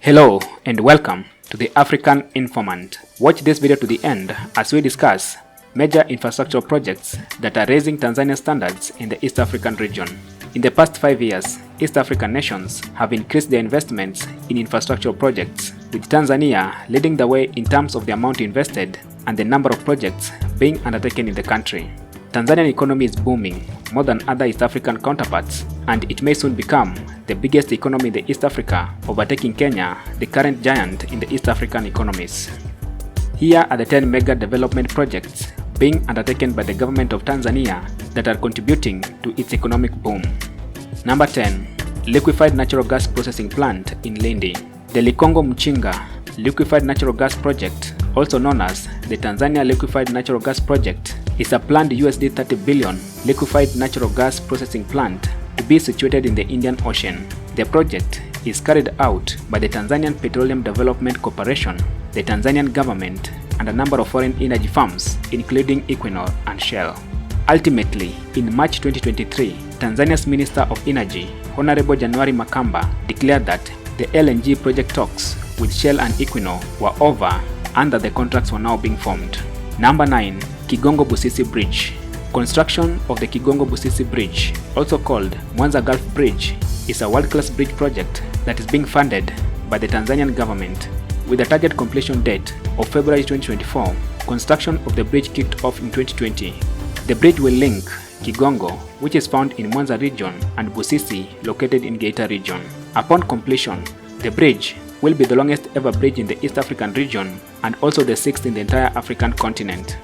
Hello and welcome to the African Informant. Watch this video to the end as we discuss major infrastructure projects that are raising Tanzania standards in the East African region. In the past 5 years, East African nations have increased their investments in infrastructure projects, with Tanzania leading the way in terms of the amount invested and the number of projects being undertaken in the country. Tanzanian economy is booming more than other East African counterparts, and it may soon become the biggest economy in the East Africa, overtaking Kenya, the current giant in the East African economies. Here are the 10 mega development projects being undertaken by the government of Tanzania that are contributing to its economic boom. Number 10. Liquified Natural Gas Processing Plant in Lindi. The Kigongo Mchinga Liquified Natural Gas Project, also known as the Tanzania Liquified Natural Gas Project, is a planned $30 billion liquefied natural gas processing plant to be situated in the Indian Ocean. The project is carried out by the Tanzanian Petroleum Development Corporation, the Tanzanian government, and a number of foreign energy firms, including Equinor and Shell. Ultimately, in March 2023, Tanzania's Minister of Energy, Honorable January Makamba, declared that the LNG project talks with Shell and Equinor were over and that the contracts were now being formed. Number 9. Kigongo Busisi Bridge. Construction of the Kigongo Busisi Bridge, also called Mwanza Gulf Bridge, is a world-class bridge project that is being funded by the Tanzanian government. With a target completion date of February 2024, construction of the bridge kicked off in 2020. The bridge will link Kigongo, which is found in Mwanza region, and Busisi, located in Geita region. Upon completion, the bridge will be the longest ever bridge in the East African region and also the 6th in the entire African continent.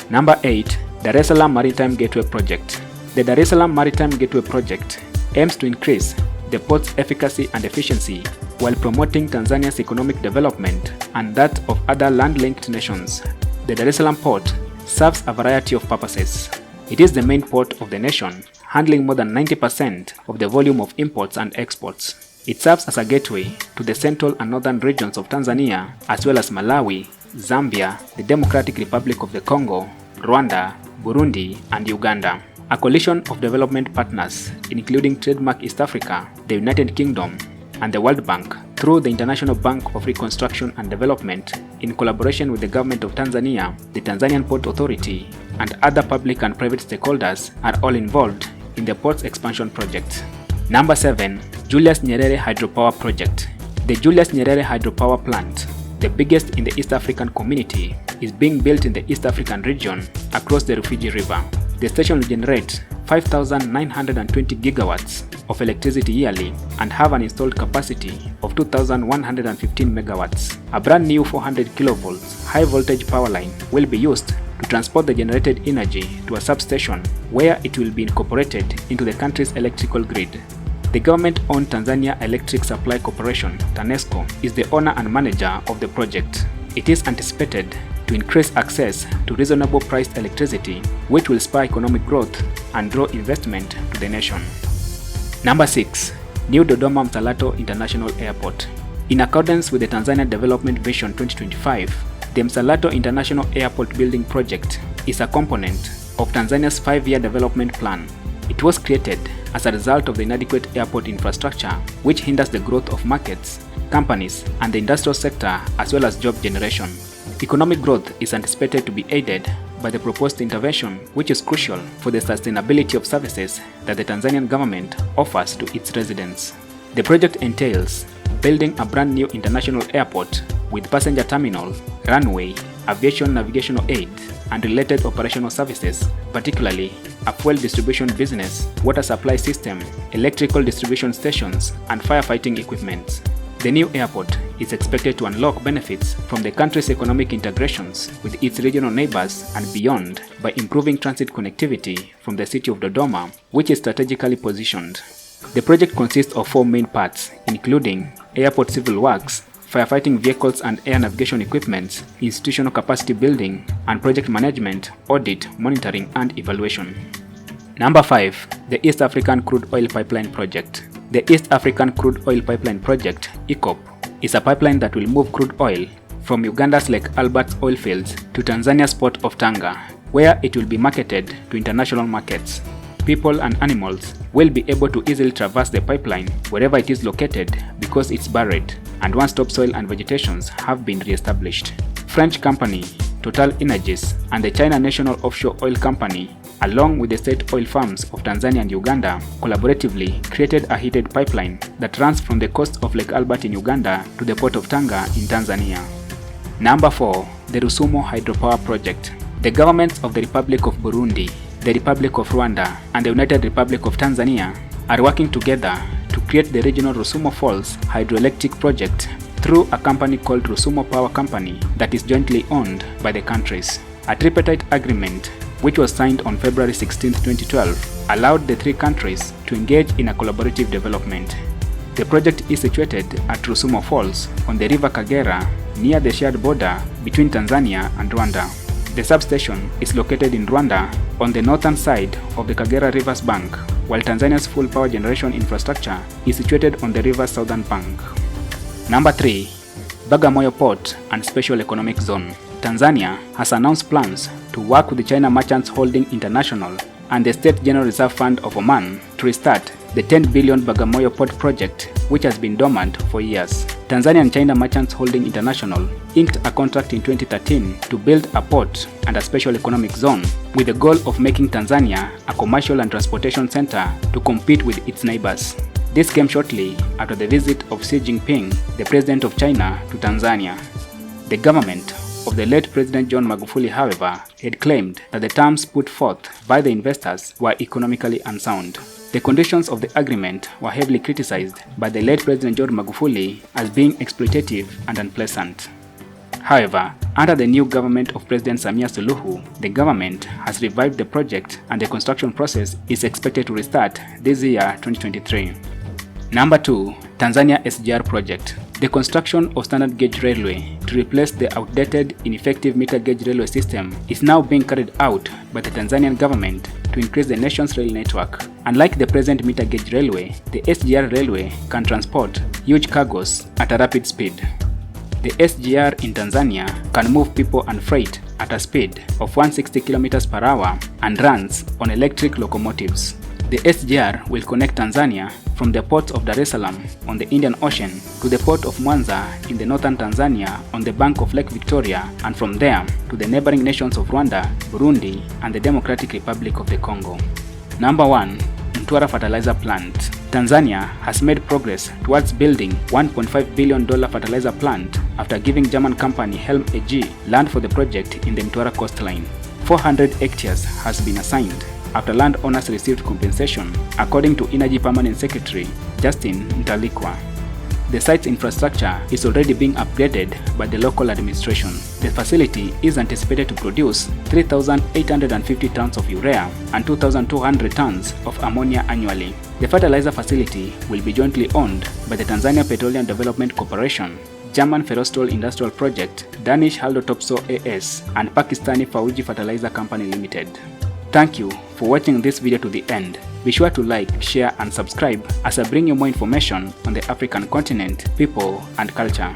Number 8. Dar es Salaam Maritime Gateway Project. The Dar es Salaam Maritime Gateway Project aims to increase the port's efficacy and efficiency while promoting Tanzania's economic development and that of other land-linked nations. The Dar es Salaam port serves a variety of purposes. It is the main port of the nation, handling more than 90% of the volume of imports and exports. It serves as a gateway to the central and northern regions of Tanzania, as well as Malawi, Zambia, the Democratic Republic of the Congo, Rwanda, Burundi, and Uganda. A coalition of development partners, including Trademark East Africa, the United Kingdom, and the World Bank, through the International Bank of Reconstruction and Development, in collaboration with the government of Tanzania, the Tanzanian Port Authority, and other public and private stakeholders, are all involved in the port's expansion project. Number 7. Julius Nyerere Hydropower Project. The Julius Nyerere Hydropower Plant, the biggest in the East African community, is being built in the East African region across the Rufiji River. The station will generate 5,920 gigawatts of electricity yearly and have an installed capacity of 2,115 megawatts. A brand new 400 kilovolts high voltage power line will be used to transport the generated energy to a substation where it will be incorporated into the country's electrical grid. The government-owned Tanzania Electric Supply Corporation, TANESCO, is the owner and manager of the project. It is anticipated to increase access to reasonable priced electricity, which will spur economic growth and draw investment to the nation. Number 6. New Dodoma Msalato International Airport. In accordance with the Tanzania Development Vision 2025, the Msalato International Airport Building Project is a component of Tanzania's 5-year development plan. It was created as a result of the inadequate airport infrastructure, which hinders the growth of markets, companies, and the industrial sector, as well as job generation. Economic growth is anticipated to be aided by the proposed intervention, which is crucial for the sustainability of services that the Tanzanian government offers to its residents. The project entails building a brand new international airport with passenger terminal, runway, aviation navigational aid, and related operational services, particularly a fuel distribution business, water supply system, electrical distribution stations, and firefighting equipment. The new airport is expected to unlock benefits from the country's economic integrations with its regional neighbors and beyond by improving transit connectivity from the city of Dodoma, which is strategically positioned. The project consists of 4 main parts, including airport civil works, firefighting vehicles and air navigation equipment, institutional capacity building, and project management, audit, monitoring, and evaluation. Number 5. The East African Crude Oil Pipeline Project. The East African Crude Oil Pipeline Project, EACOP, is a pipeline that will move crude oil from Uganda's Lake Albert oil fields to Tanzania's port of Tanga, where it will be marketed to international markets. people and animals will be able to easily traverse the pipeline wherever it is located because it's buried, and once topsoil and vegetations have been re-established. French company Total Energies and the China National Offshore Oil Company, along with the state oil farms of Tanzania and Uganda, collaboratively created a heated pipeline that runs from the coast of Lake Albert in Uganda to the port of Tanga in Tanzania. Number 4. The Rusoma Hydropower Project. The governments of the Republic of Burundi, the Republic of Rwanda, and the United Republic of Tanzania are working together to create the regional Rusoma Falls hydroelectric project through a company called Rusoma Power Company that is jointly owned by the countries. A tripartite agreement, which was signed on February 16, 2012, allowed the three countries to engage in a collaborative development. The project is situated at Rusoma Falls on the river Kagera near the shared border between Tanzania and Rwanda. The substation is located in Rwanda on the northern side of the Kagera River's bank, while Tanzania's full power generation infrastructure is situated on the river's southern bank. Number 3. Bagamoyo Port and Special Economic Zone. Tanzania has announced plans to work with the China Merchants Holding International and the State General Reserve Fund of Oman to restart the 10 billion Bagamoyo Port project, which has been dormant for years. Tanzania and China Merchants Holding International inked a contract in 2013 to build a port and a special economic zone with the goal of making Tanzania a commercial and transportation center to compete with its neighbors. This came shortly after the visit of Xi Jinping, the president of China, to Tanzania. The government of the late President John Magufuli, however, had claimed that the terms put forth by the investors were economically unsound. The conditions of the agreement were heavily criticized by the late President John Magufuli as being exploitative and unpleasant. However, under the new government of President Samia Suluhu, the government has revived the project and the construction process is expected to restart this year 2023. Number 2. Tanzania SGR Project. The construction of standard gauge railway to replace the outdated, ineffective meter gauge railway system is now being carried out by the Tanzanian government to increase the nation's rail network. Unlike the present meter gauge railway, the SGR railway can transport huge cargoes at a rapid speed. The SGR in Tanzania can move people and freight at a speed of 160 km per hour and runs on electric locomotives. The SGR will connect Tanzania from the port of Dar es Salaam on the Indian Ocean to the port of Mwanza in the northern Tanzania on the bank of Lake Victoria, and from there to the neighboring nations of Rwanda, Burundi, and the Democratic Republic of the Congo. Number 1. Mtwara Fertilizer Plant. Tanzania has made progress towards building $1.5 billion fertilizer plant after giving German company Helm AG land for the project in the Mtwara coastline. 400 hectares has been assigned after landowners received compensation, according to Energy Permanent Secretary Justin Mtalikwa. The site's infrastructure is already being upgraded by the local administration. The facility is anticipated to produce 3,850 tons of urea and 2,200 tons of ammonia annually. The fertilizer facility will be jointly owned by the Tanzania Petroleum Development Corporation, German Ferrosteel Industrial Project, Danish Haldo Topsoil AS, and Pakistani Fauji Fertilizer Company Limited. Thank you for watching this video to the end. Be sure to like, share, and subscribe as I bring you more information on the African continent, people, and culture.